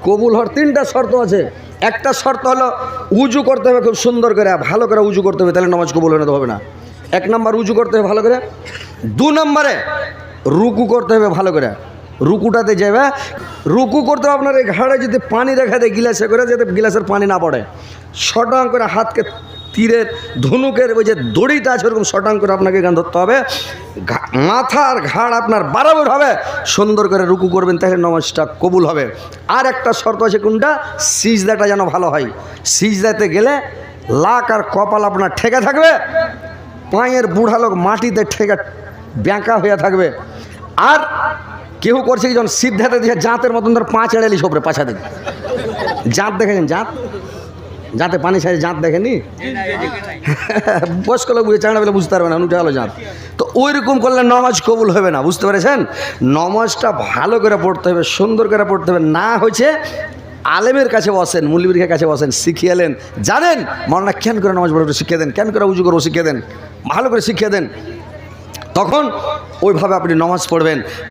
কবুল হওয়ার তিনটা শর্ত আছে। একটা শর্ত হলো উজু করতে হবে খুব সুন্দর করে, ভালো করে উজু করতে হবে, তাহলে নামাজ কবুল হবে না। এক নম্বর উজু করতে হবে ভালো করে। 2 নম্বরে রুকু করতে হবে ভালো করে। রুকুটাতে যাবে, রুকু করতে হবে আপনার এই ঘাড়ে যদি পানি রেখে দেয় গিলাসে করে, যাতে গিলাসের পানি না পড়ে, শটাং করে হাতকে তীরের ধনুকের ওই যে দড়িটা আছে ওরকম শটাং করে আপনাকে গান ধরতে হবে। মাথার ঘাড় আপনার বরাবর হবে, সুন্দর করে রুকু করবেন, তাহলে নামাজটা কবুল হবে। আর একটা শর্ত আছে, কোনটা? সিজদাটা যেন ভালো হয়। সিজদাতে গেলে লাক আর কপাল আপনার ঠেকে থাকবে, পায়ের বুড়া লোক মাটিতে ঠেকে ব্যাঁকা হয়ে থাকবে। আর কেউ করছে কি, যখন সিদ্ধাতে দিয়ে জাঁতের মতন ধর পা এড়ালি সপরে পাছা দিকে জাঁত দেখেছেন? জাঁতে পানি ছাড়ে জাঁত দেখেনি? বয়স্ক লোক বুঝে চাঁড়া বলে বুঝতে পারবে না, উঠে গেলো জাঁত। তো ওই রকম করলে নামাজ কবুল হবে না, বুঝতে পেরেছেন? নামাজটা ভালো করে পড়তে হবে, সুন্দর করে পড়তে হবে। না হয়েছে আলেমের কাছে বসেন, মুল্লির কাছে বসেন, শিখিয়ে দেন। জানেন মাওলানা কেন করে নামাজ পড়বে শিখিয়ে দেন, কেন করে উজু করবো শিখিয়ে দেন, ভালো করে শিখিয়ে দেন। তখন ওইভাবে আপনি নামাজ পড়বেন।